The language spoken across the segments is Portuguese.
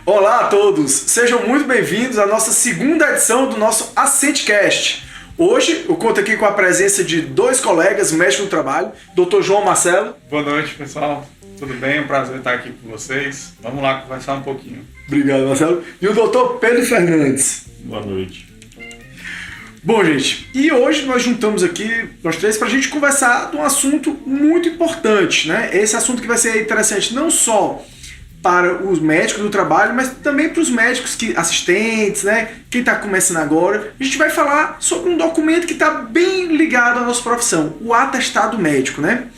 Olá a todos, sejam muito bem-vindos à nossa segunda edição do nosso AscentCast. Hoje eu conto aqui com a presença de dois colegas, médicos do trabalho, Dr. João Marcelo. Boa noite, pessoal. Tudo bem? É um prazer estar aqui com vocês. Vamos lá conversar um pouquinho. Obrigado, Marcelo. E o Dr. Pedro Fernandes. Boa noite. Bom, gente, e hoje nós juntamos aqui nós três para a gente conversar de um assunto muito importante, né? Esse assunto que vai ser interessante não só para os médicos do trabalho, mas também para os médicos assistentes, né? Quem está começando agora. A gente vai falar sobre um documento que está bem ligado à nossa profissão, o atestado médico, né?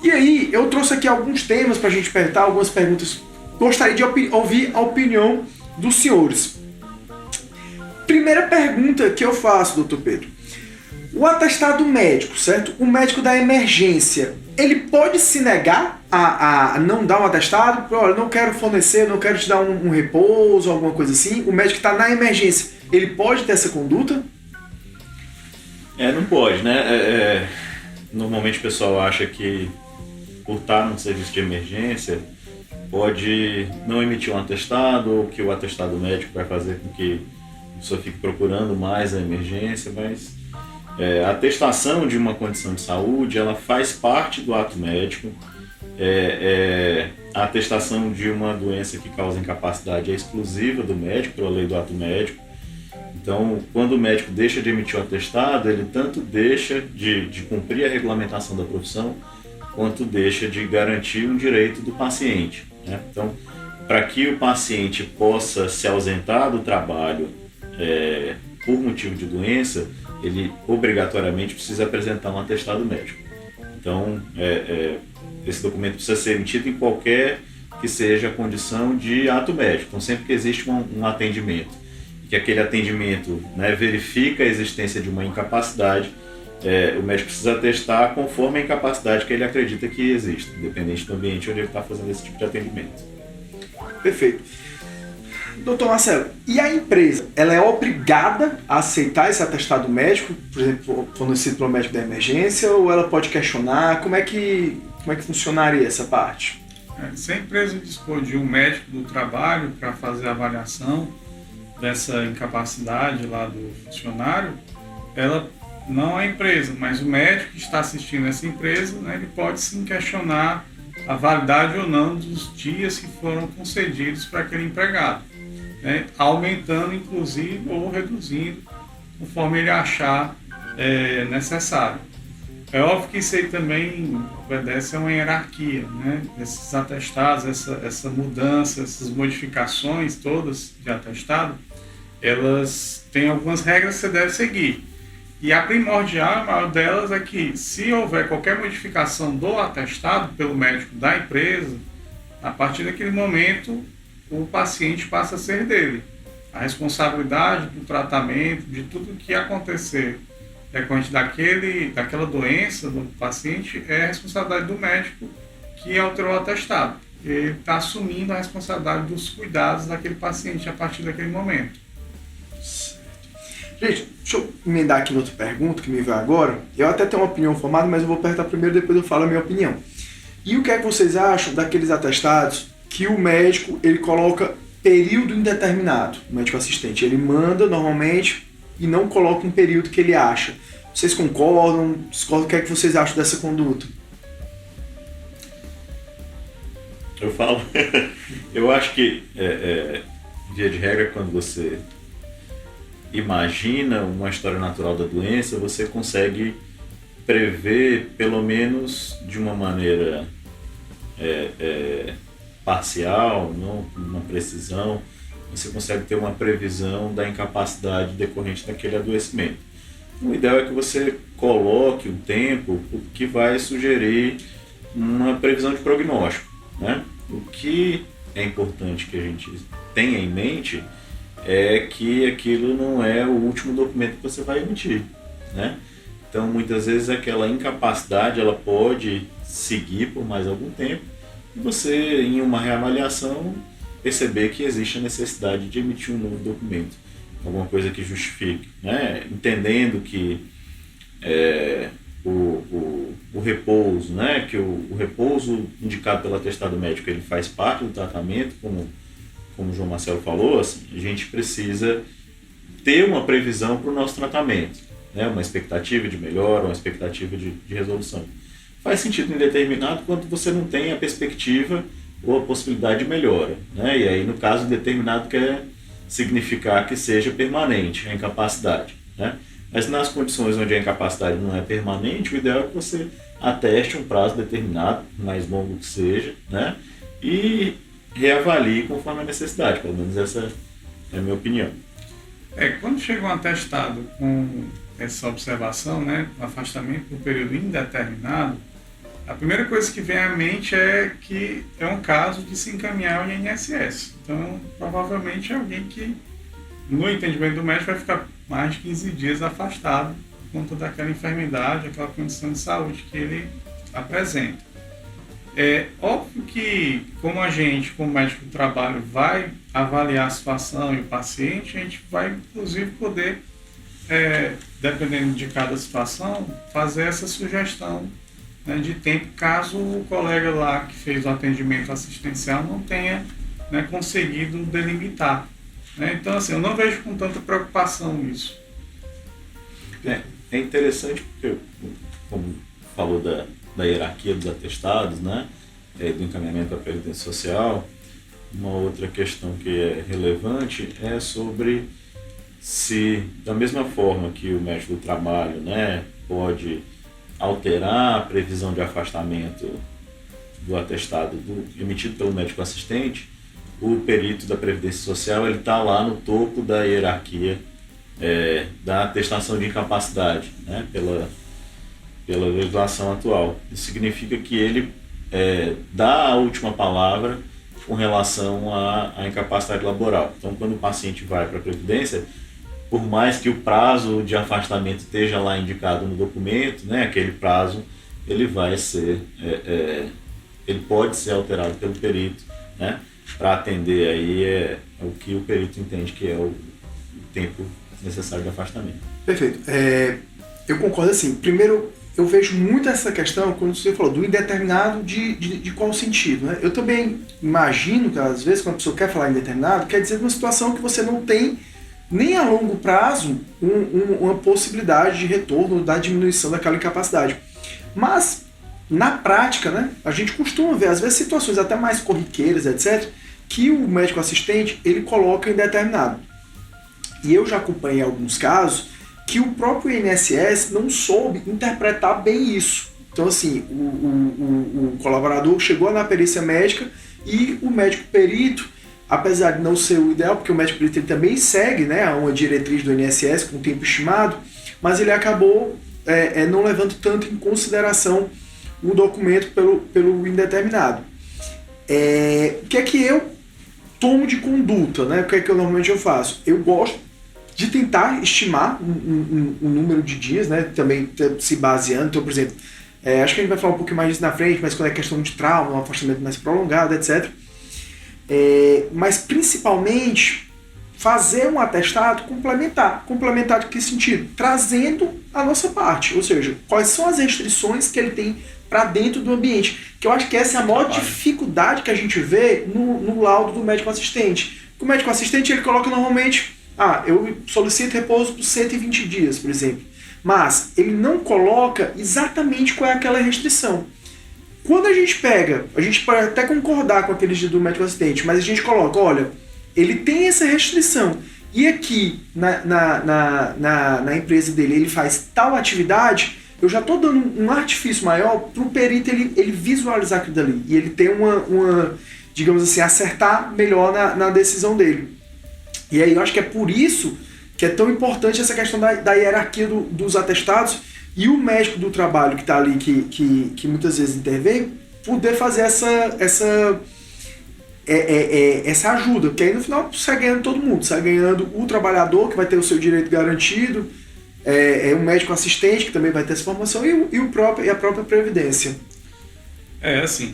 E aí, eu trouxe aqui alguns temas para a gente perguntar, algumas perguntas. Gostaria de ouvir a opinião dos senhores. Primeira pergunta que eu faço, doutor Pedro. O atestado médico, certo? O médico da emergência, ele pode se negar a não dar um atestado? Olha, não quero fornecer, não quero te dar um repouso, alguma coisa assim. O médico que está na emergência, ele pode ter essa conduta? Não pode, né? Normalmente o pessoal acha que por estar num serviço de emergência pode não emitir um atestado, ou que o atestado médico vai fazer com que a pessoa fique procurando mais a emergência, mas a atestação de uma condição de saúde, ela faz parte do ato médico. A atestação de uma doença que causa incapacidade é exclusiva do médico, pela lei do ato médico. Então, quando o médico deixa de emitir o atestado, ele tanto deixa de cumprir a regulamentação da profissão, quanto deixa de garantir um direito do paciente, né? Então, para que o paciente possa se ausentar do trabalho por motivo de doença, ele obrigatoriamente precisa apresentar um atestado médico. Então, esse documento precisa ser emitido em qualquer que seja a condição de ato médico. Então, sempre que existe um atendimento, que aquele atendimento, né, verifica a existência de uma incapacidade, o médico precisa atestar conforme a incapacidade que ele acredita que existe, independente do ambiente onde ele está fazendo esse tipo de atendimento. Perfeito. Doutor Marcelo, e a empresa, ela é obrigada a aceitar esse atestado médico, por exemplo, fornecido pelo médico da emergência, ou ela pode questionar? Como é que funcionaria essa parte? Se a empresa dispor de um médico do trabalho para fazer a avaliação dessa incapacidade lá do funcionário, ela não a empresa, mas o médico que está assistindo essa empresa, né, ele pode sim questionar a validade ou não dos dias que foram concedidos para aquele empregado, né, aumentando inclusive ou reduzindo conforme ele achar necessário. É óbvio que isso aí também obedece a uma hierarquia, né? Esses atestados, essa mudança, essas modificações todas de atestado, elas têm algumas regras que você deve seguir. E a primordial, a maior delas, é que se houver qualquer modificação do atestado pelo médico da empresa, a partir daquele momento o paciente passa a ser dele. A responsabilidade do tratamento, de tudo que acontecer decorrente daquela doença do paciente, é a responsabilidade do médico que alterou o atestado. Ele está assumindo a responsabilidade dos cuidados daquele paciente a partir daquele momento. Gente, deixa eu emendar aqui noutra pergunta que me veio agora. Eu até tenho uma opinião formada, mas eu vou perguntar primeiro, depois eu falo a minha opinião. E o que é que vocês acham daqueles atestados que o médico ele coloca período indeterminado, o médico assistente? Ele manda normalmente e não coloca um período que ele acha. Vocês concordam? Discordam? O que é que vocês acham dessa conduta? Eu falo, eu acho que, via de regra, quando você imagina uma história natural da doença, você consegue prever, pelo menos de uma maneira parcial, não com uma precisão, você consegue ter uma previsão da incapacidade decorrente daquele adoecimento. O ideal é que você coloque o tempo que vai sugerir uma previsão de prognóstico, né? O que é importante que a gente tenha em mente é que aquilo não é o último documento que você vai emitir, né? Então, muitas vezes aquela incapacidade ela pode seguir por mais algum tempo e você, em uma reavaliação, perceber que existe a necessidade de emitir um novo documento, alguma coisa que justifique, né? Entendendo que o repouso, né? Que o repouso indicado pelo atestado médico ele faz parte do tratamento como como o João Marcelo falou, assim, a gente precisa ter uma previsão para o nosso tratamento, né? Uma expectativa de melhora, uma expectativa de resolução. Faz sentido em determinado quando você não tem a perspectiva ou a possibilidade de melhora, né? E aí, no caso, determinado quer significar que seja permanente a incapacidade, né? Mas nas condições onde a incapacidade não é permanente, o ideal é que você ateste um prazo determinado, mais longo que seja, né? E reavalie conforme a necessidade, pelo menos essa é a minha opinião. Quando chega um atestado com essa observação, né, afastamento por período indeterminado, a primeira coisa que vem à mente é que é um caso de se encaminhar ao INSS. Então, provavelmente é alguém que, no entendimento do médico, vai ficar mais de 15 dias afastado por conta daquela enfermidade, aquela condição de saúde que ele apresenta. É óbvio que, como a gente, como médico do trabalho, vai avaliar a situação e o paciente, a gente vai, inclusive, poder, dependendo de cada situação, fazer essa sugestão, né, de tempo, caso o colega lá que fez o atendimento assistencial não tenha, né, conseguido delimitar. Né? Então, assim, eu não vejo com tanta preocupação isso. É interessante porque, como falou da hierarquia dos atestados, né, do encaminhamento da Previdência Social, uma outra questão que é relevante é sobre se, da mesma forma que o médico do trabalho, né, pode alterar a previsão de afastamento do atestado emitido pelo médico assistente, o perito da Previdência Social está lá no topo da hierarquia da atestação de incapacidade, né, pela legislação atual. Isso significa que ele dá a última palavra com relação à incapacidade laboral. Então, quando o paciente vai para a Previdência, por mais que o prazo de afastamento esteja lá indicado no documento, né, aquele prazo ele vai ser, ele pode ser alterado pelo perito, né, para atender aí o que o perito entende que é o tempo necessário de afastamento. Perfeito. Eu concordo assim. Primeiro, eu vejo muito essa questão, quando você falou do indeterminado, de qual sentido, né? Eu também imagino que, às vezes, quando a pessoa quer falar indeterminado, quer dizer uma situação que você não tem nem a longo prazo uma possibilidade de retorno da diminuição daquela incapacidade. Mas, na prática, né, a gente costuma ver, às vezes, situações até mais corriqueiras, etc., que o médico assistente ele coloca indeterminado. E eu já acompanhei alguns casos que o próprio INSS não soube interpretar bem isso. Então, assim, o colaborador chegou na perícia médica e o médico perito, apesar de não ser o ideal, porque o médico perito ele também segue, né, uma diretriz do INSS com tempo estimado, mas ele acabou não levando tanto em consideração o documento pelo indeterminado. O que é que eu tomo de conduta, né? O que é que normalmente eu faço? Eu gosto de tentar estimar um número de dias, né? Também se baseando. Então, por exemplo, acho que a gente vai falar um pouquinho mais disso na frente, mas quando é questão de trauma, um afastamento mais prolongado, etc. Mas principalmente fazer um atestado complementar. Complementar em que sentido? Trazendo a nossa parte, ou seja, quais são as restrições que ele tem para dentro do ambiente. Que eu acho que essa é a maior dificuldade que a gente vê no laudo do médico assistente. O médico assistente ele coloca normalmente, eu solicito repouso por 120 dias, por exemplo. Mas ele não coloca exatamente qual é aquela restrição. Quando a gente pode até concordar com aqueles dias do médico assistente, mas a gente coloca, olha, ele tem essa restrição, e aqui na empresa dele ele faz tal atividade, eu já estou dando um artifício maior para o perito ele visualizar aquilo dali, e ele ter uma digamos assim, acertar melhor na decisão dele. E aí eu acho que é por isso que é tão importante essa questão da hierarquia dos atestados, e o médico do trabalho que está ali, que muitas vezes intervém, poder fazer essa ajuda, porque aí no final sai ganhando todo mundo, sai ganhando o trabalhador, que vai ter o seu direito garantido, o médico assistente, que também vai ter essa formação, e a própria Previdência. Assim,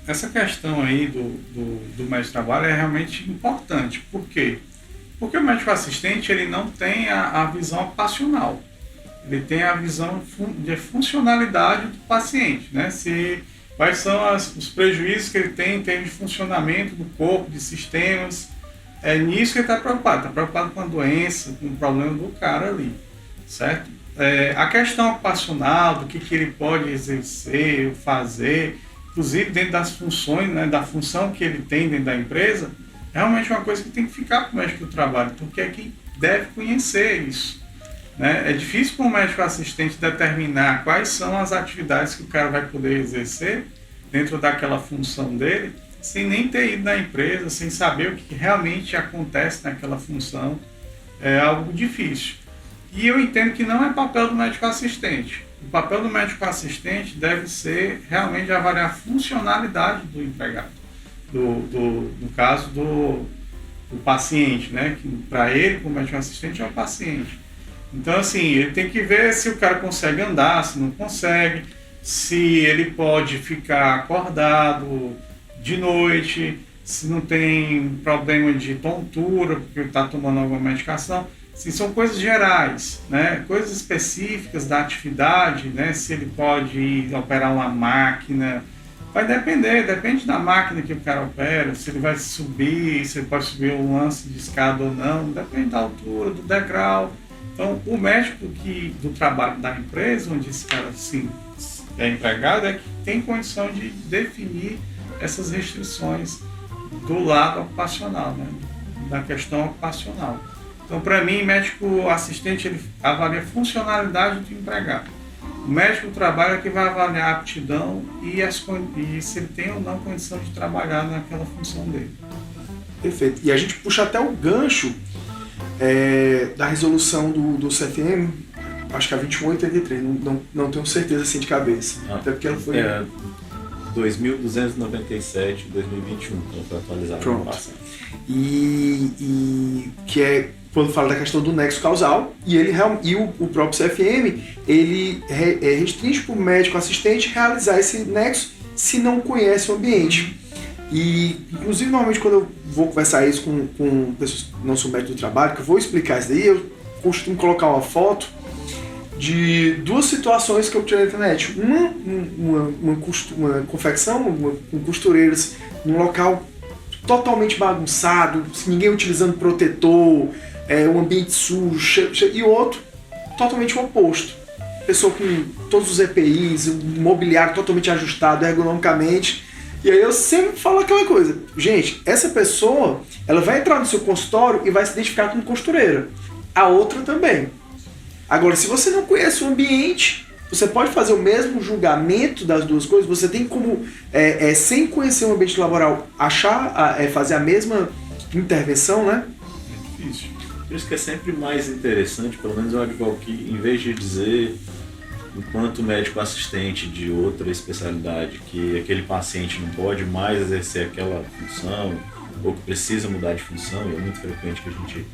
essa questão aí do médico de trabalho é realmente importante. Por quê? Porque o médico assistente ele não tem a visão ocupacional. Ele tem a visão de funcionalidade do paciente, né? Se quais são os prejuízos que ele tem em termos de funcionamento do corpo, de sistemas. É nisso que ele está preocupado com a doença, com o problema do cara ali, certo? A questão ocupacional, do que ele pode exercer, fazer, inclusive dentro das funções, né, da função que ele tem dentro da empresa, realmente é uma coisa que tem que ficar para o médico do trabalho, porque é quem deve conhecer isso. Né? É difícil para o médico assistente determinar quais são as atividades que o cara vai poder exercer dentro daquela função dele, sem nem ter ido na empresa, sem saber o que realmente acontece naquela função. É algo difícil. E eu entendo que não é papel do médico assistente. O papel do médico assistente deve ser realmente avaliar a funcionalidade do empregado, no caso do paciente, né? Que para ele, como médico assistente, é o paciente. Então, assim, ele tem que ver se o cara consegue andar, se não consegue, se ele pode ficar acordado de noite, se não tem problema de tontura, porque ele está tomando alguma medicação. Assim, são coisas gerais, né? Coisas específicas da atividade, né? Se ele pode ir operar uma máquina, vai depende da máquina que o cara opera, se ele vai subir, se ele pode subir um lance de escada ou não, depende da altura, do degrau. Então, o médico do trabalho da empresa, onde esse cara assim, é empregado, é que tem condição de definir essas restrições do lado ocupacional, né? Da questão ocupacional. Então, para mim, médico assistente, ele avalia a funcionalidade do empregado. O médico do trabalho é que vai avaliar a aptidão e se ele tem ou não condição de trabalhar naquela função dele. Perfeito. E a gente puxa até o gancho da resolução do CFM, acho que é 2183, não tenho certeza assim de cabeça. Até porque ela foi... 2.297 de 2021, então foi atualizado. Pronto. E que é quando fala da questão do nexo causal, e o próprio CFM, ele restringe para o médico assistente realizar esse nexo se não conhece o ambiente. E, inclusive, normalmente quando eu vou conversar isso com pessoas que não são médicos do trabalho, que eu vou explicar isso daí, eu costumo colocar uma foto de duas situações que eu tirei na internet. Uma confecção, com costureiras num local totalmente bagunçado, ninguém utilizando protetor, um ambiente sujo, e outro totalmente o oposto. Pessoa com todos os EPIs, um mobiliário totalmente ajustado ergonomicamente. E aí eu sempre falo aquela coisa, gente, essa pessoa, ela vai entrar no seu consultório e vai se identificar como costureira. A outra também. Agora, se você não conhece o ambiente, você pode fazer o mesmo julgamento das duas coisas, você tem como, sem conhecer o ambiente laboral, fazer a mesma intervenção, né? É difícil. Por isso que é sempre mais interessante, pelo menos eu advogo que, em vez de dizer, enquanto médico assistente de outra especialidade, que aquele paciente não pode mais exercer aquela função, ou que precisa mudar de função, e é muito frequente que a gente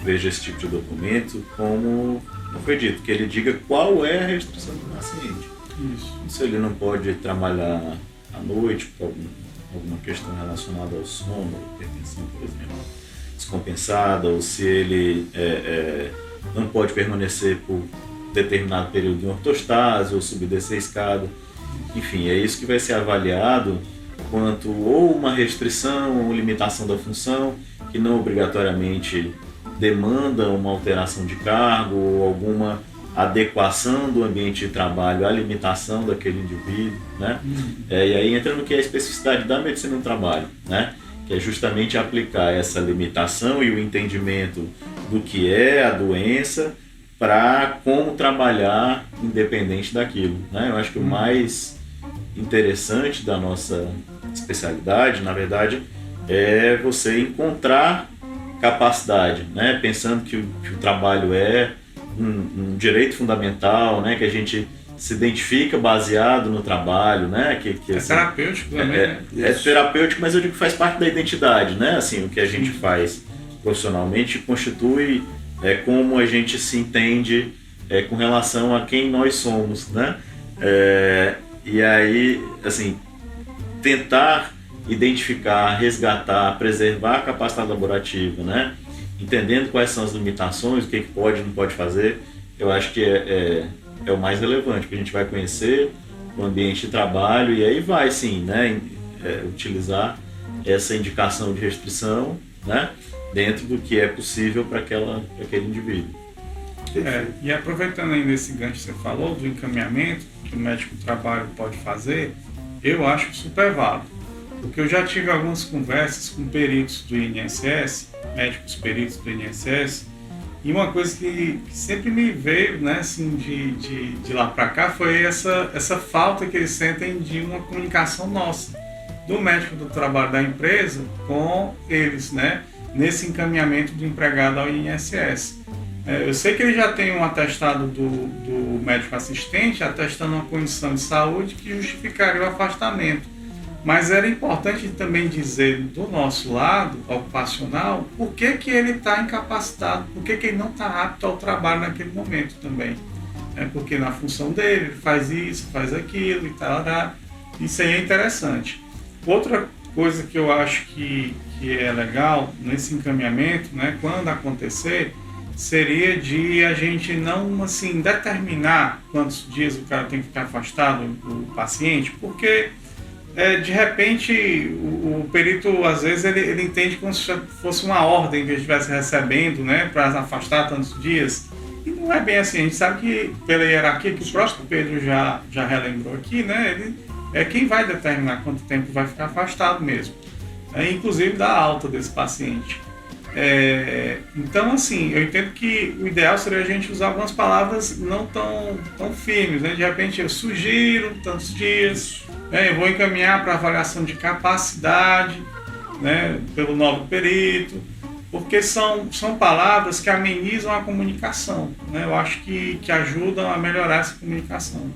veja esse tipo de documento, como foi dito, que ele diga qual é a restrição do paciente. Isso. Se ele não pode trabalhar à noite por alguma questão relacionada ao sono, hipertensão, por exemplo, descompensada, ou se ele não pode permanecer por determinado período em ortostase ou subir descer a escada. Enfim, é isso que vai ser avaliado quanto ou uma restrição ou limitação da função, que não obrigatoriamente demanda uma alteração de cargo ou alguma adequação do ambiente de trabalho à limitação daquele indivíduo, né? E aí entra no que é a especificidade da medicina do trabalho, né? Que é justamente aplicar essa limitação e o entendimento do que é a doença para como trabalhar independente daquilo, né? Eu acho que o mais interessante da nossa especialidade, na verdade, é você encontrar capacidade, né? Pensando que o trabalho é um direito fundamental, né? Que a gente se identifica baseado no trabalho, né? Assim, terapêutico também, né? É terapêutico, mas eu digo que faz parte da identidade, né? Assim, o que a gente faz profissionalmente constitui como a gente se entende com relação a quem nós somos, né? E aí, assim, tentar identificar, resgatar, preservar a capacidade laborativa, né? Entendendo quais são as limitações, o que pode e não pode fazer, eu acho que é o mais relevante, porque a gente vai conhecer o ambiente de trabalho, e aí vai sim, né, utilizar essa indicação de restrição, né, dentro do que é possível para aquele indivíduo. E aproveitando ainda esse gancho que você falou, do encaminhamento que o médico do trabalho pode fazer, eu acho super válido. Porque eu já tive algumas conversas com peritos do INSS, médicos peritos do INSS, e uma coisa que sempre me veio, né, assim, de lá para cá foi essa falta que eles sentem de uma comunicação nossa, do médico do trabalho da empresa com eles, né, nesse encaminhamento do empregado ao INSS. Eu sei que ele já tem um atestado do médico assistente atestando uma condição de saúde que justificaria o afastamento. Mas era importante também dizer do nosso lado ocupacional por que ele está incapacitado, por que ele não está apto ao trabalho naquele momento também. Porque na função dele, ele faz isso, faz aquilo e tal. Isso aí é interessante. Outra coisa que eu acho que é legal nesse encaminhamento, né, quando acontecer, seria de a gente não assim, determinar quantos dias o cara tem que ficar afastado, o paciente, porque de repente o perito às vezes ele entende como se fosse uma ordem que ele estivesse recebendo, né, para afastar tantos dias, e não é bem assim. A gente sabe que pela hierarquia que o próprio Pedro já relembrou aqui, né, ele é quem vai determinar quanto tempo vai ficar afastado mesmo, inclusive da alta desse paciente. Então, assim, eu entendo que o ideal seria a gente usar algumas palavras não tão firmes, né? De repente, eu sugiro tantos dias, né? Eu vou encaminhar para avaliação de capacidade, né? Pelo novo perito, porque são palavras que amenizam a comunicação, né? Eu acho que ajudam a melhorar essa comunicação.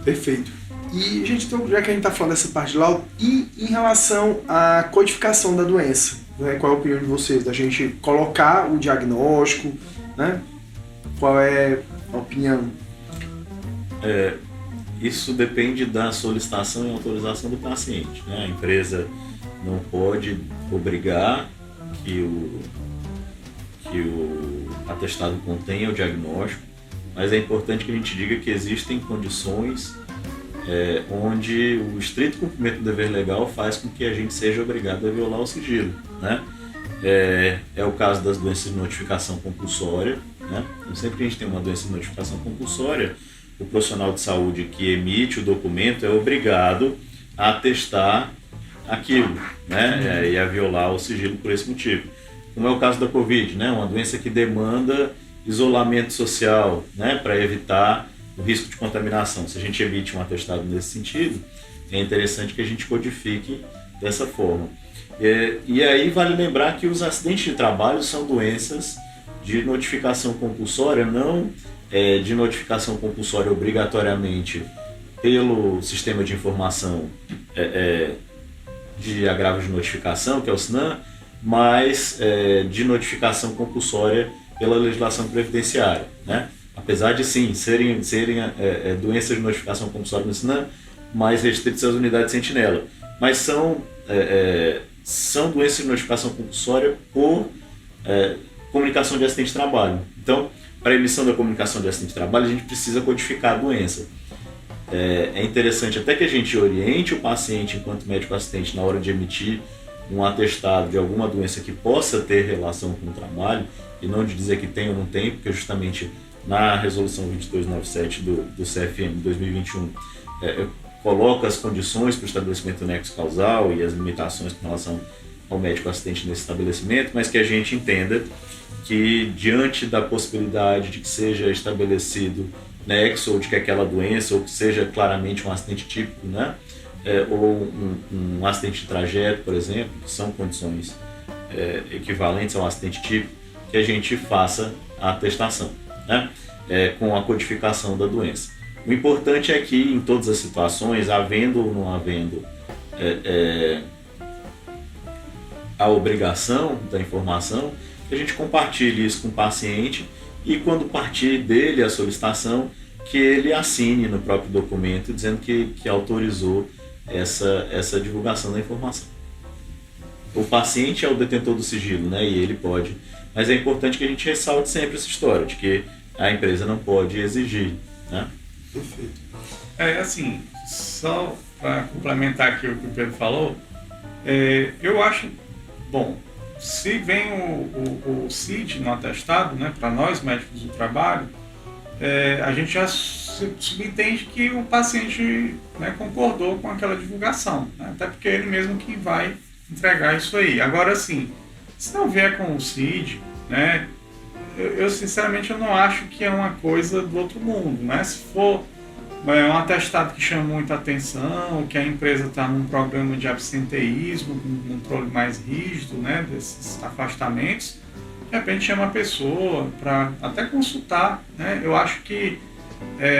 Perfeito. E, gente, então, já que a gente está falando dessa parte de laudo, e em relação à codificação da doença? Né? Qual é a opinião de vocês? Da gente colocar o diagnóstico, né? Qual é a opinião? Isso depende da solicitação e autorização do paciente, né? A empresa não pode obrigar que o atestado contenha o diagnóstico, mas é importante que a gente diga que existem condições onde o estrito cumprimento do dever legal faz com que a gente seja obrigado a violar o sigilo, né? É o caso das doenças de notificação compulsória, né? Então, sempre que a gente tem uma doença de notificação compulsória, o profissional de saúde que emite o documento é obrigado a atestar aquilo, né? E a violar o sigilo por esse motivo. Como é o caso da Covid, né? Uma doença que demanda isolamento social, né? Para evitar o risco de contaminação. Se a gente emite um atestado nesse sentido, é interessante que a gente codifique dessa forma. E aí vale lembrar que os acidentes de trabalho são doenças de notificação compulsória, não de notificação compulsória obrigatoriamente pelo sistema de informação de agravo de notificação, que é o SINAM, mas de notificação compulsória pela legislação previdenciária, né? Apesar de sim serem doenças de notificação compulsória no SINAM, mais restritas às unidades sentinela, mas são doenças de notificação compulsória por comunicação de acidente de trabalho. Então, para a emissão da comunicação de acidente de trabalho, a gente precisa codificar a doença. É interessante até que a gente oriente o paciente, enquanto médico assistente, na hora de emitir um atestado de alguma doença que possa ter relação com o trabalho, e não de dizer que tem ou não tem, porque justamente na resolução 2297 do CFM de 2021 coloca as condições para o estabelecimento do nexo causal e as limitações com relação ao médico assistente nesse estabelecimento, mas que a gente entenda que, diante da possibilidade de que seja estabelecido nexo, ou de que aquela doença, ou que seja claramente um acidente típico, né? Ou um acidente de trajeto, por exemplo, que são condições equivalentes ao acidente típico, que a gente faça a atestação, né? Com a codificação da doença. O importante é que, em todas as situações, havendo ou não havendo a obrigação da informação, que a gente compartilhe isso com o paciente e, quando partir dele a solicitação, que ele assine no próprio documento dizendo que autorizou essa divulgação da informação. O paciente é o detentor do sigilo, né? E ele pode, mas é importante que a gente ressalte sempre essa história de que a empresa não pode exigir, né? Perfeito. Assim, só para complementar aqui o que o Pedro falou, eu acho, bom, se vem o CID no atestado, né, para nós médicos do trabalho, a gente já subentende que o paciente, né, concordou com aquela divulgação, né, até porque ele mesmo que vai entregar isso aí. Agora, sim, se não vier com o CID, né, eu sinceramente eu não acho que é uma coisa do outro mundo, né? Se for um atestado que chama muita atenção, que a empresa está num programa de absenteísmo, com um controle mais rígido, né, desses afastamentos, de repente chama a pessoa para até consultar, né? Eu acho que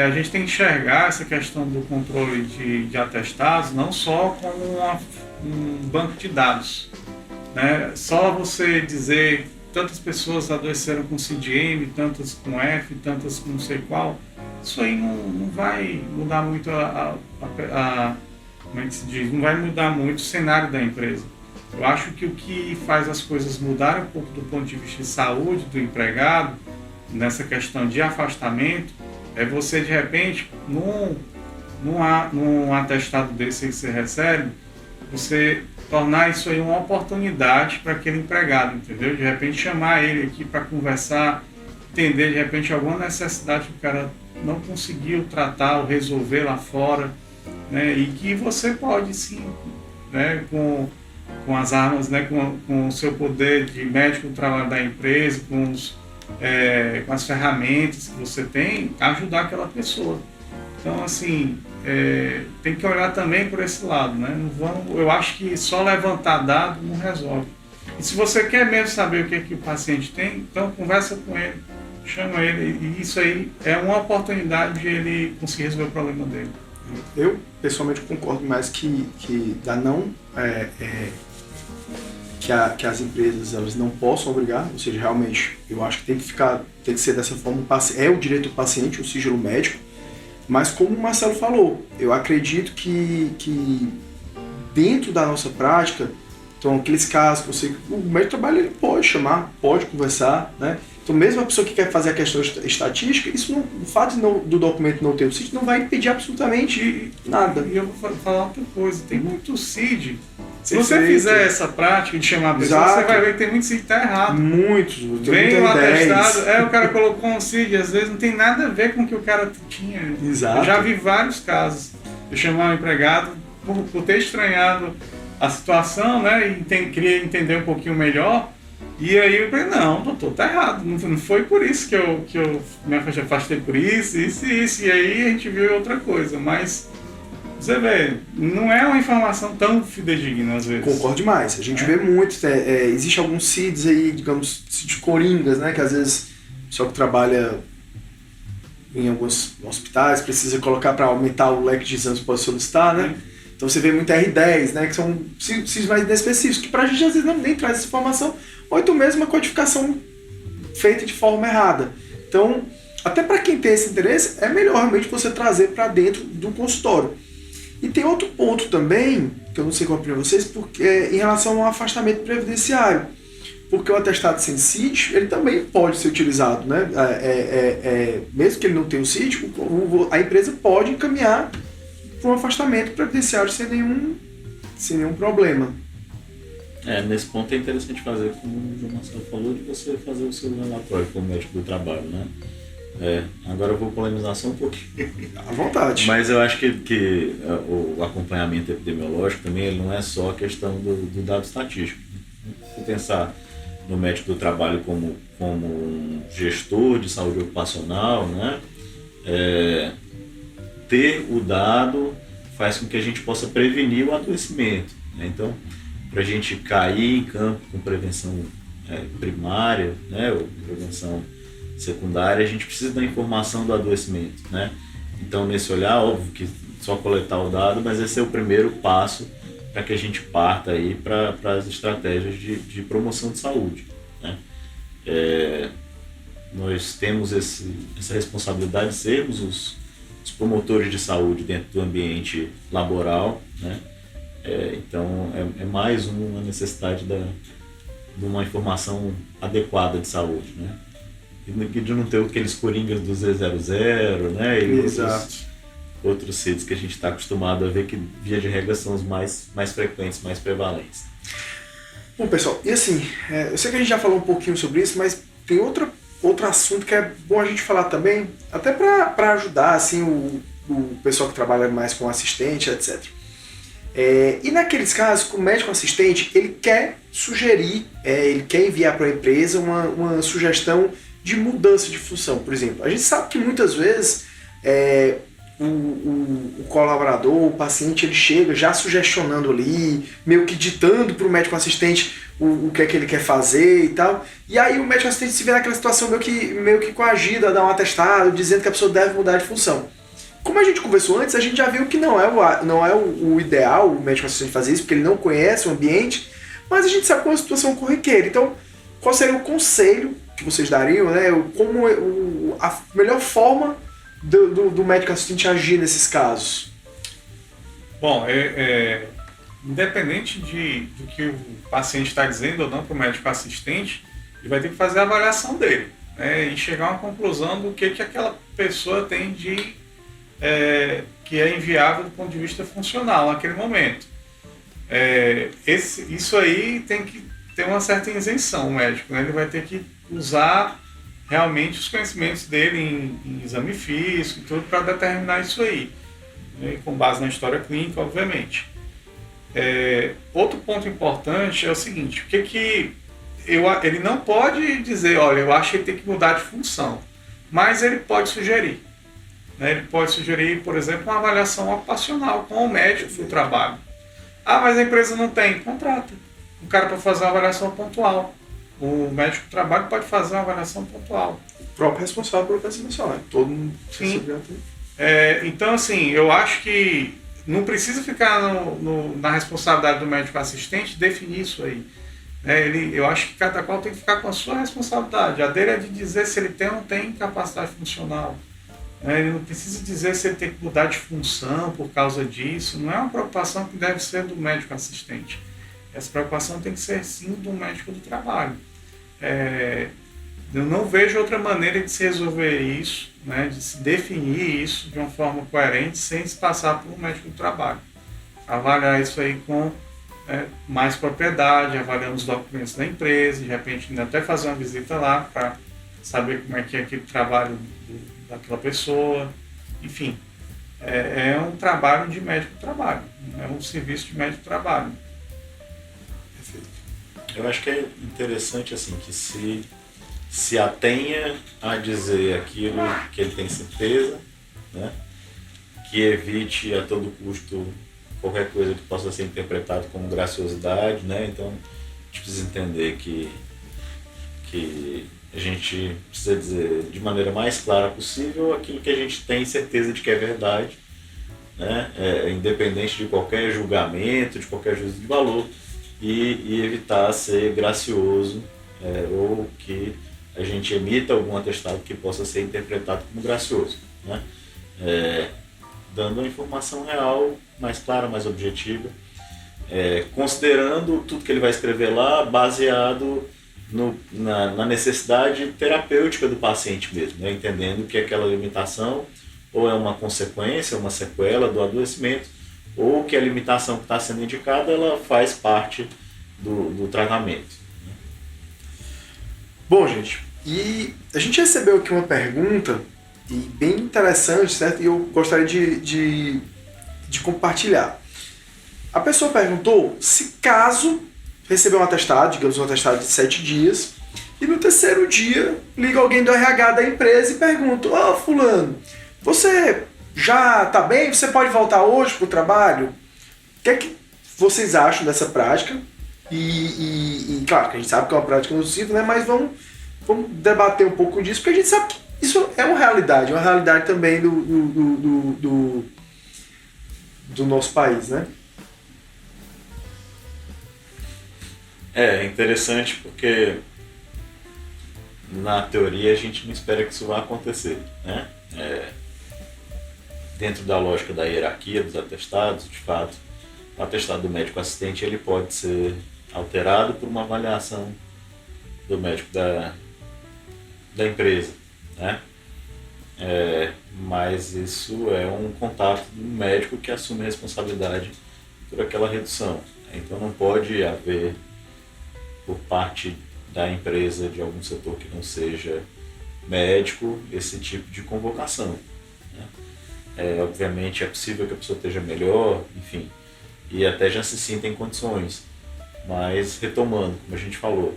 a gente tem que enxergar essa questão do controle de atestados não só como um banco de dados, né? Só você dizer tantas pessoas adoeceram com CID-M, tantas com F, tantas com não sei qual, isso aí não vai mudar muito como é que se diz? Não vai mudar muito o cenário da empresa. Eu acho que o que faz as coisas mudarem um pouco do ponto de vista de saúde do empregado, nessa questão de afastamento, é você de repente, num atestado desse que você recebe, você tornar isso aí uma oportunidade para aquele empregado, entendeu? De repente chamar ele aqui para conversar, entender de repente alguma necessidade que o cara não conseguiu tratar ou resolver lá fora, né? E que você pode sim, né, com as armas, né, com o seu poder de médico do trabalho da empresa, com as ferramentas que você tem, ajudar aquela pessoa. Então, assim, tem que olhar também por esse lado, né? Eu acho que só levantar dado não resolve. E se você quer mesmo saber o que o paciente tem, então conversa com ele, chama ele, e isso aí é uma oportunidade de ele conseguir resolver o problema dele. Eu, pessoalmente, concordo mais que que as empresas elas não possam obrigar, ou seja, realmente, eu acho que tem que ser dessa forma, é o direito do paciente, o sigilo médico, mas como o Marcelo falou, eu acredito que dentro da nossa prática, então aqueles casos que o médico de trabalho ele pode chamar, pode conversar, né? Então mesmo a pessoa que quer fazer a questão estatística, o fato do documento não ter o CID não vai impedir absolutamente nada. E eu vou falar outra coisa, tem muito CID. Se você fizer essa prática de chamar a pessoa, exato, você vai ver que tem muito CID que está errado. Muitos. Vem o atestado, o cara colocou um CID, às vezes não tem nada a ver com o que o cara tinha. Exato. Eu já vi vários casos. Eu chamar um empregado por ter estranhado a situação, né, e queria entender um pouquinho melhor. E aí eu falei, não, doutor, tá errado. Não foi por isso que eu me afastei por isso. E aí a gente viu outra coisa. Mas você vê, não é uma informação tão fidedigna às vezes. Concordo demais. A gente vê muito, existe alguns CIDs aí, digamos, CID coringas, né? Que às vezes o pessoal que trabalha em alguns hospitais precisa colocar para aumentar o leque de exames que pode solicitar, né? Então você vê muito R10, né? Que são CIDs mais específicos, que pra gente às vezes nem traz essa informação, ou então mesmo uma codificação feita de forma errada. Então, até para quem tem esse interesse, é melhor realmente você trazer para dentro do consultório. E tem outro ponto também, que eu não sei qual é a opinião de vocês, porque em relação ao afastamento previdenciário. Porque o atestado sem CID, ele também pode ser utilizado, né? Mesmo que ele não tenha o CID, a empresa pode encaminhar para um afastamento previdenciário sem nenhum problema. Nesse ponto é interessante fazer, como o João Marcelo falou, de você fazer o seu relatório como médico do trabalho, né? Agora eu vou polemizar só um pouquinho. À vontade. Mas eu acho que o acompanhamento epidemiológico também ele não é só a questão do dado estatístico. Se pensar no médico do trabalho como um gestor de saúde ocupacional, né? Ter o dado faz com que a gente possa prevenir o adoecimento, né? Então, para a gente cair em campo com prevenção primária, né, ou prevenção secundária, a gente precisa da informação do adoecimento, né? Então, nesse olhar, óbvio que só coletar o dado, mas esse é o primeiro passo para que a gente parta aí para as estratégias de promoção de saúde, né? Nós temos essa responsabilidade de sermos os promotores de saúde dentro do ambiente laboral, né? Então é mais uma necessidade de uma informação adequada de saúde, né? E de não ter aqueles coringas do Z00, né? E exato. outros CIDs que a gente está acostumado a ver que, via de regra, são os mais frequentes, mais prevalentes. Bom, pessoal, e assim, eu sei que a gente já falou um pouquinho sobre isso, mas tem outro assunto que é bom a gente falar também, até para ajudar assim, o pessoal que trabalha mais com assistente, etc. E naqueles casos, o médico assistente, ele quer sugerir, ele quer enviar para a empresa uma sugestão de mudança de função, por exemplo. A gente sabe que muitas vezes o colaborador, o paciente, ele chega já sugestionando ali, meio que ditando para o médico assistente o que é que ele quer fazer e tal. E aí o médico assistente se vê naquela situação meio que coagido a dar um atestado, dizendo que a pessoa deve mudar de função. Como a gente conversou antes, a gente já viu que não é o ideal o médico assistente fazer isso, porque ele não conhece o ambiente, mas a gente sabe como a situação corriqueira. Então, qual seria o conselho que vocês dariam, né? Como a melhor forma do médico assistente agir nesses casos? Bom, independente do que o paciente está dizendo ou não para o médico assistente, ele vai ter que fazer a avaliação dele, né, e chegar a uma conclusão do que aquela pessoa tem que é inviável do ponto de vista funcional naquele momento. Isso aí tem que ter uma certa isenção, o médico, né? Ele vai ter que usar realmente os conhecimentos dele em exame físico e tudo para determinar isso aí, né, com base na história clínica, obviamente. Outro ponto importante é o seguinte, ele não pode dizer, olha, eu acho que ele tem que mudar de função, mas ele pode sugerir. Né? Ele pode sugerir, por exemplo, uma avaliação ocupacional com o médico do trabalho. Ah, mas a empresa não tem, contrata um cara para fazer uma avaliação pontual. O médico do trabalho pode fazer uma avaliação pontual. O próprio responsável pelo processo nacional, todo mundo. Sim. Então, assim, eu acho que não precisa ficar na responsabilidade do médico assistente definir isso aí. Eu acho que cada qual tem que ficar com a sua responsabilidade. A dele é de dizer se ele tem ou não tem capacidade funcional. Ele não precisa dizer se ele tem que mudar de função por causa disso. Não é uma preocupação que deve ser do médico assistente. Essa preocupação tem que ser, sim, do médico do trabalho. Eu não vejo outra maneira de se resolver isso, né, de se definir isso de uma forma coerente sem se passar por um médico do trabalho. Avaliar isso aí com mais propriedade, avaliando os documentos da empresa, de repente ainda até fazer uma visita lá para saber como é que é aquele trabalho daquela pessoa. Enfim, é um trabalho de médico do trabalho, é um serviço de médico do trabalho. Eu acho que é interessante assim que se atenha a dizer aquilo que ele tem certeza, né? Que evite a todo custo qualquer coisa que possa ser interpretado como graciosidade, né? Então a gente precisa entender que a gente precisa dizer de maneira mais clara possível aquilo que a gente tem certeza de que é verdade, né? Independente de qualquer julgamento, de qualquer juízo de valor, e evitar ser gracioso ou que a gente emita algum atestado que possa ser interpretado como gracioso, né? Dando a informação real, mais clara, mais objetiva, considerando tudo que ele vai escrever lá baseado na necessidade terapêutica do paciente mesmo, né? Entendendo que aquela limitação ou é uma consequência, uma sequela do adoecimento, ou que a limitação que está sendo indicada ela faz parte do tratamento. Bom, gente, e a gente recebeu aqui uma pergunta e bem interessante, certo? E eu gostaria de compartilhar. A pessoa perguntou se caso receber um atestado, digamos um atestado de 7 dias, e no terceiro dia liga alguém do RH da empresa e pergunta: "Ô, fulano, você já está bem? Você pode voltar hoje para o trabalho?" O que é que vocês acham dessa prática? E claro que a gente sabe que é uma prática nociva, né? Mas vamos debater um pouco disso, porque a gente sabe que isso é uma realidade também do nosso país, né? É interessante porque na teoria a gente não espera que isso vá acontecer, né? Dentro da lógica da hierarquia dos atestados, de fato, o atestado do médico assistente ele pode ser alterado por uma avaliação do médico da empresa, né? mas isso é um contato do médico que assume a responsabilidade por aquela redução. Então não pode haver, por parte da empresa, de algum setor que não seja médico, esse tipo de convocação, né? Obviamente é possível que a pessoa esteja melhor, enfim, e até já se sinta em condições, mas retomando, como a gente falou,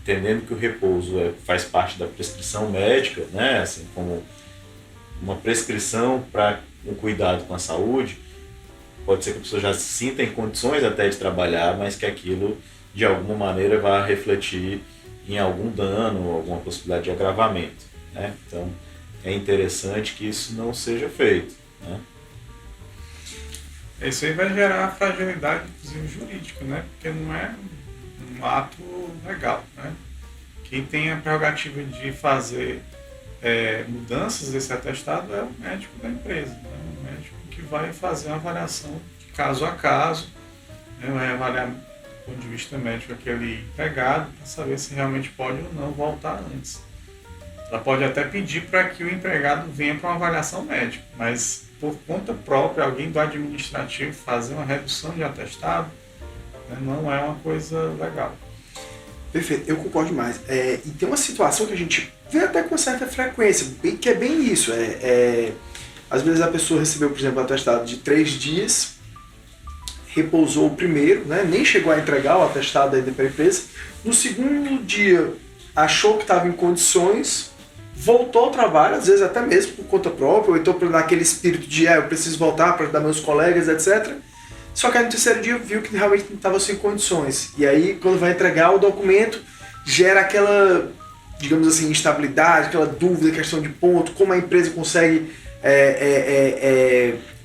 entendendo que o repouso faz parte da prescrição médica, né? Assim como uma prescrição para um cuidado com a saúde, pode ser que a pessoa já se sinta em condições até de trabalhar, mas que aquilo de alguma maneira vai refletir em algum dano, alguma possibilidade de agravamento, né? Então é interessante que isso não seja feito, né? Isso aí vai gerar fragilidade, inclusive jurídica, né? Porque não é um ato legal, né? Quem tem a prerrogativa de fazer mudanças desse atestado é o médico da empresa, né? O médico que vai fazer uma avaliação de caso a caso, né? Vai avaliar do ponto de vista médico aquele empregado para saber se realmente pode ou não voltar antes. Ela pode até pedir para que o empregado venha para uma avaliação médica, mas por conta própria, alguém do administrativo fazer uma redução de atestado, né, não é uma coisa legal. Perfeito, eu concordo demais. E tem uma situação que a gente vê até com certa frequência, que é bem isso. Às vezes a pessoa recebeu, por exemplo, um atestado de 3 dias, repousou o primeiro, né, nem chegou a entregar o atestado ainda para a empresa. No segundo dia, achou que estava em condições, voltou ao trabalho, às vezes até mesmo por conta própria, ou então naquele espírito de eu preciso voltar para ajudar meus colegas, etc. Só que aí no terceiro dia viu que realmente não estava sem condições. E aí, quando vai entregar o documento, gera aquela, digamos assim, instabilidade, aquela dúvida, questão de ponto, como a empresa consegue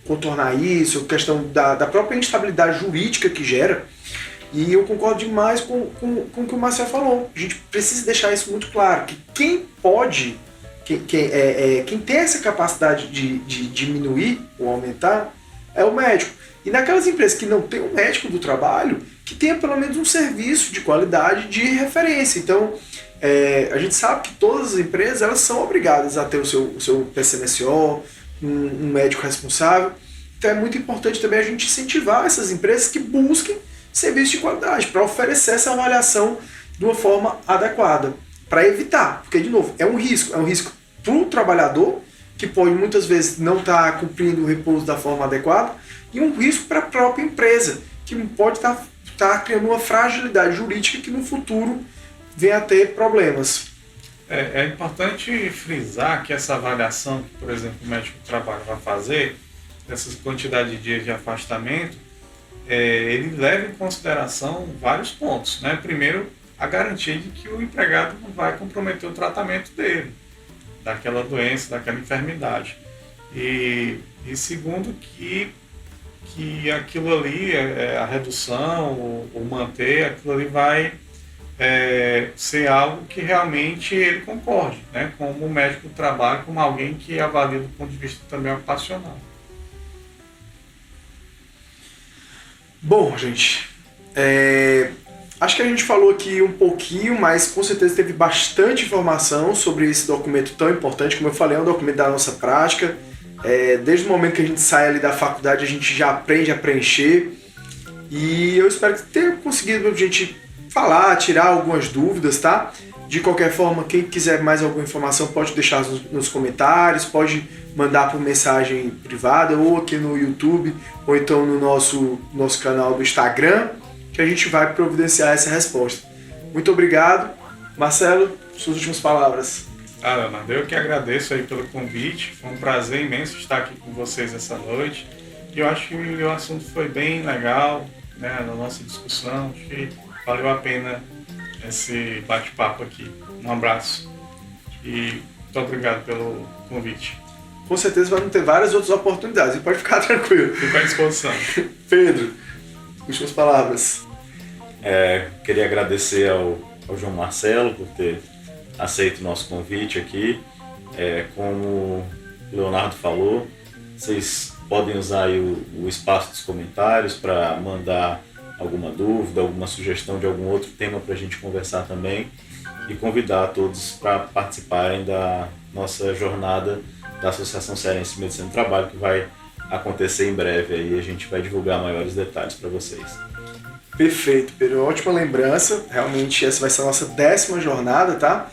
contornar isso, questão da própria instabilidade jurídica que gera. E eu concordo demais com o que o Marcelo falou. A gente precisa deixar isso muito claro, que quem pode, quem tem essa capacidade de diminuir ou aumentar é o médico. E naquelas empresas que não tem um médico do trabalho, que tenha pelo menos um serviço de qualidade de referência. Então, a gente sabe que todas as empresas elas são obrigadas a ter o seu PCMSO, um médico responsável. Então é muito importante também a gente incentivar essas empresas que busquem serviço de qualidade, para oferecer essa avaliação de uma forma adequada, para evitar, porque de novo, é um risco para o trabalhador, que pode muitas vezes não estar cumprindo o repouso da forma adequada, e um risco para a própria empresa, que pode estar criando uma fragilidade jurídica que no futuro venha a ter problemas. É importante frisar que essa avaliação que, por exemplo, o médico do trabalho vai fazer, essa quantidade de dias de afastamento, ele leva em consideração vários pontos, né? Primeiro, a garantia de que o empregado não vai comprometer o tratamento dele, daquela doença, daquela enfermidade. E segundo, que aquilo ali, a redução, o manter, aquilo ali vai ser algo que realmente ele concorde, né? Como médico do trabalho, como alguém que avalia do ponto de vista também ocupacional. Bom, gente, acho que a gente falou aqui um pouquinho, mas com certeza teve bastante informação sobre esse documento tão importante. Como eu falei, é um documento da nossa prática. Desde o momento que a gente sai ali da faculdade, a gente já aprende a preencher. E eu espero que tenha conseguido a gente falar, tirar algumas dúvidas, tá? De qualquer forma, quem quiser mais alguma informação pode deixar nos comentários, pode mandar por mensagem privada ou aqui no YouTube ou então no nosso canal do Instagram, que a gente vai providenciar essa resposta. Muito obrigado. Marcelo, suas últimas palavras. Leonardo, eu que agradeço aí pelo convite, foi um prazer imenso estar aqui com vocês essa noite. E eu acho que o assunto foi bem legal, né, na nossa discussão, acho que valeu a pena esse bate-papo aqui. Um abraço e muito obrigado pelo convite. Com certeza vai ter várias outras oportunidades, e pode ficar tranquilo. Fico à disposição. Pedro, últimas palavras. Queria agradecer ao João Marcelo por ter aceito o nosso convite aqui. Como o Leonardo falou, vocês podem usar aí o espaço dos comentários para mandar alguma dúvida, alguma sugestão de algum outro tema para a gente conversar também, e convidar a todos para participarem da nossa jornada da Associação Cearense de Medicina do Trabalho, que vai acontecer em breve, aí a gente vai divulgar maiores detalhes para vocês. Perfeito, Pedro. Ótima lembrança. Realmente essa vai ser a nossa 10ª jornada, tá?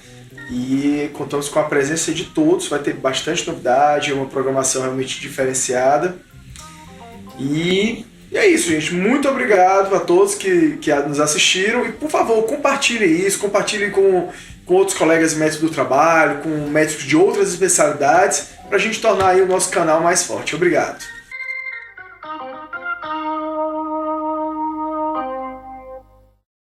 E contamos com a presença de todos. Vai ter bastante novidade, uma programação realmente diferenciada. E é isso, gente. Muito obrigado a todos que nos assistiram. E, por favor, compartilhem isso. Compartilhem com outros colegas médicos do trabalho, com médicos de outras especialidades, para a gente tornar aí o nosso canal mais forte. Obrigado.